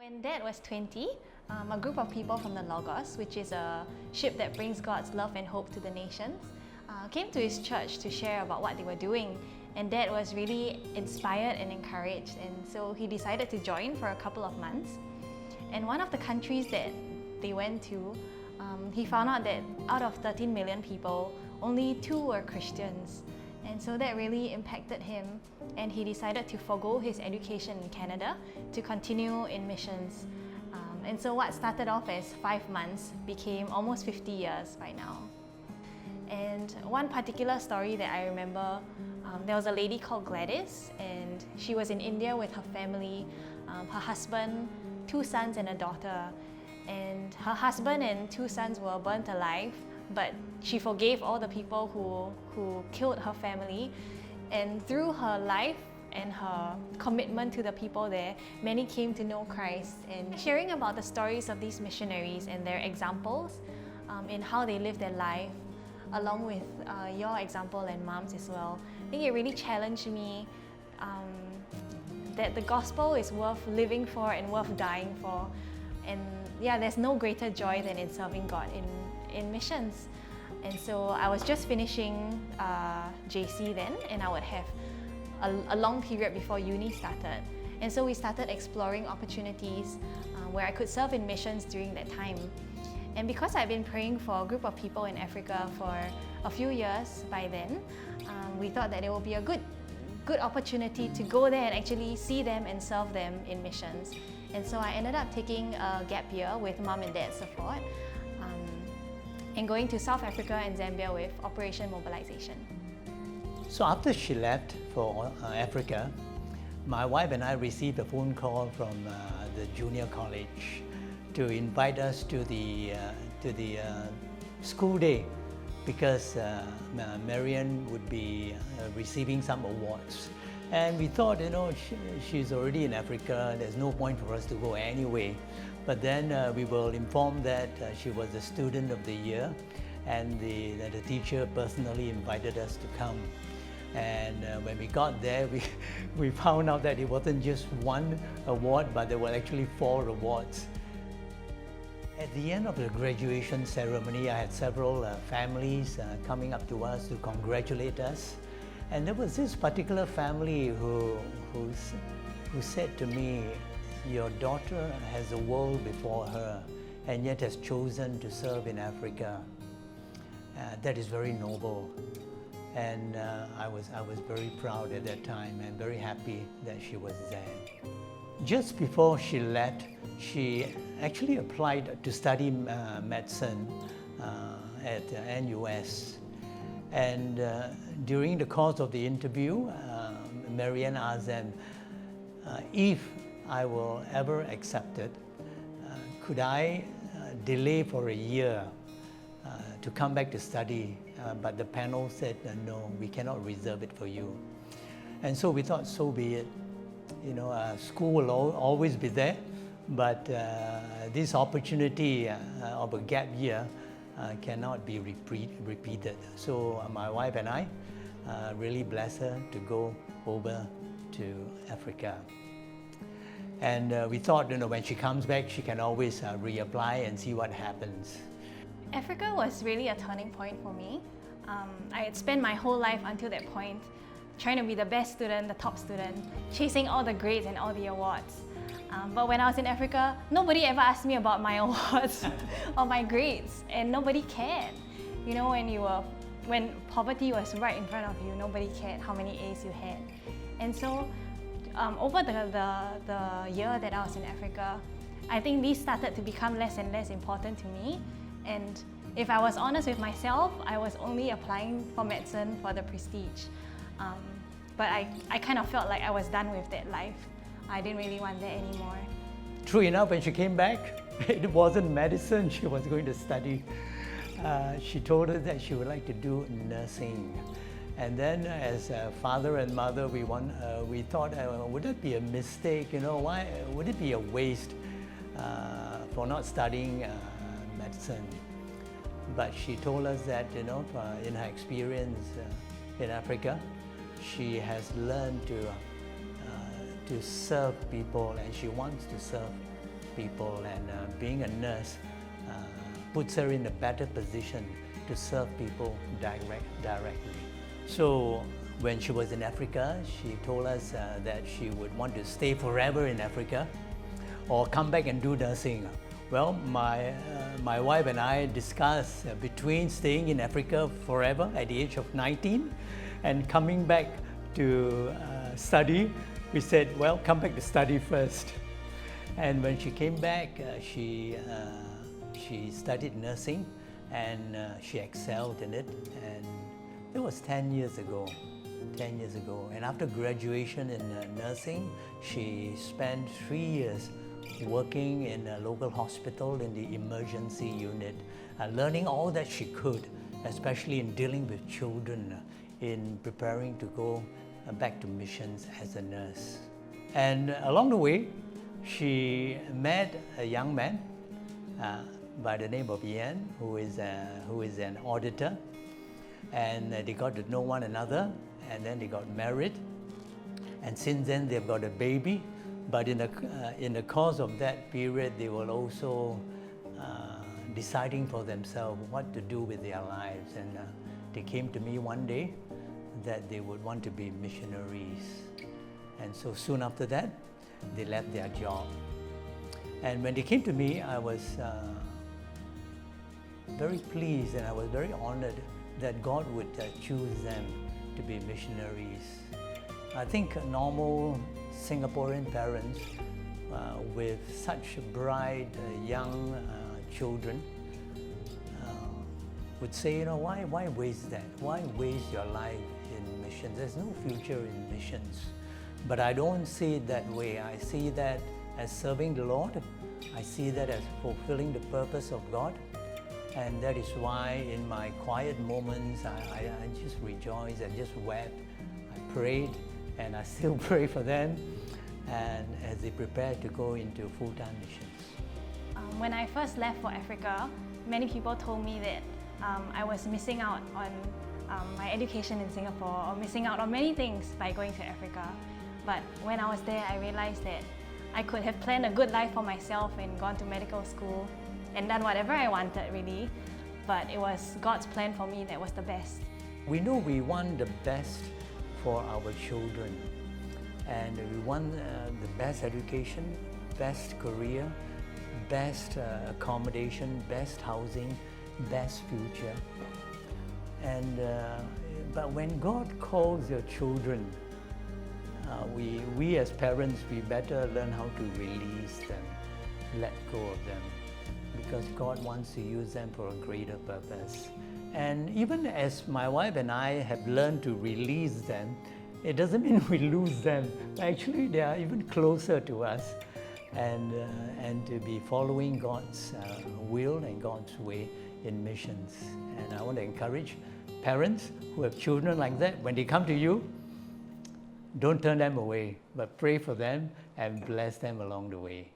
When Dad was 20, a group of people from the Logos, which is a ship that brings God's love and hope to the nations, came to his church to share about what they were doing. And Dad was really inspired and encouraged, and so he decided to join for a couple of months. And one of the countries that they went to, he found out that out of 13 million people, only 2 were Christians. And so that really impacted him, and he decided to forgo his education in Canada to continue in missions. And so what started off as 5 months became almost 50 years by now. And one particular story that I remember, there was a lady called Gladys, and she was in India with her family, her husband, 2 sons and a daughter. And her husband and 2 sons were burnt alive, but she forgave all the people who killed her family. And through her life and her commitment to the people there, many came to know Christ. And sharing about the stories of these missionaries and their examples in how they live their life, along with your example and Mom's as well, I think it really challenged me that the gospel is worth living for and worth dying for. And yeah, there's no greater joy than in serving God in missions. And so I was just finishing JC then, and I would have a long period before uni started. And so we started exploring opportunities where I could serve in missions during that time. And because I've been praying for a group of people in Africa for a few years by then, we thought that it would be a good opportunity to go there and actually see them and serve them in missions. And so I ended up taking a gap year with Mom and Dad's support, and going to South Africa and Zambia with Operation Mobilization. So after she left for Africa, my wife and I received a phone call from the junior college to invite us to the school day, because Marian would be receiving some awards. And we thought, she's already in Africa, there's no point for us to go anyway. But then we were informed that she was the student of the year, and the teacher personally invited us to come. And when we got there, we found out that it wasn't just 1 award, but there were actually 4 awards. At the end of the graduation ceremony, I had several families coming up to us to congratulate us. And there was this particular family who said to me, "Your daughter has the world before her and yet has chosen to serve in Africa. That is very noble." And I was very proud at that time and very happy that she was there. Just before she left, she actually applied to study medicine at NUS. And during the course of the interview, Marianne asked them if I will ever accept it, could I delay for a year to come back to study? But the panel said, no, we cannot reserve it for you. And so we thought, so be it. School will always be there, but this opportunity of a gap year cannot be repeated. So my wife and I really blessed her to go over to Africa. And we thought, when she comes back, she can always reapply and see what happens. Africa was really a turning point for me. I had spent my whole life until that point trying to be the best student, the top student, chasing all the grades and all the awards. But when I was in Africa, nobody ever asked me about my awards or my grades, and nobody cared. When poverty was right in front of you, nobody cared how many A's you had. And so over the year that I was in Africa, I think these started to become less and less important to me. And if I was honest with myself, I was only applying for medicine for the prestige. But I kind of felt like I was done with that life. I didn't really want that anymore. True enough, when she came back, it wasn't medicine she was going to study. She told us that she would like to do nursing. And then as a father and mother, we thought, would that be a mistake? Why would it be a waste for not studying medicine? But she told us that, in her experience in Africa, she has learned to serve people, and she wants to serve people, and being a nurse puts her in a better position to serve people directly. So when she was in Africa, she told us that she would want to stay forever in Africa or come back and do nursing. Well, my wife and I discussed between staying in Africa forever at the age of 19 and coming back to study. We said, well, come back to study first. And when she came back, she studied nursing, and she excelled in it. And it was 10 years ago. 10 years ago. And after graduation in nursing, she spent 3 years working in a local hospital in the emergency unit, learning all that she could, especially in dealing with children, in preparing to go back to missions as a nurse. And along the way, she met a young man by the name of Ian, who is an auditor, and they got to know one another, and then they got married, and since then they've got a baby. But in the course of that period, they were also deciding for themselves what to do with their lives, and they came to me one day that they would want to be missionaries. And so soon after that, they left their job. And when they came to me, I was very pleased, and I was very honored that God would choose them to be missionaries. I think normal Singaporean parents with such bright young children would say, you know, why waste that? Why waste your life in missions? There's no future in missions. But I don't see it that way. I see that as serving the Lord. I see that as fulfilling the purpose of God. And that is why in my quiet moments, I just rejoiced, I just wept, I prayed, and I still pray for them, and as they prepare to go into full-time missions. When I first left for Africa, many people told me that I was missing out on my education in Singapore, or missing out on many things by going to Africa. But when I was there, I realized that I could have planned a good life for myself and gone to medical school and done whatever I wanted, really. But it was God's plan for me that was the best. We know we want the best for our children, and we want the best education, best career, best accommodation, best housing, best future. And but when God calls your children, we as parents, we better learn how to release them, let go of them, because God wants to use them for a greater purpose. And even as my wife and I have learned to release them, it doesn't mean we lose them. Actually, they are even closer to us, and to be following God's will and God's way in missions. And I want to encourage parents who have children like that, when they come to you, don't turn them away, but pray for them and bless them along the way.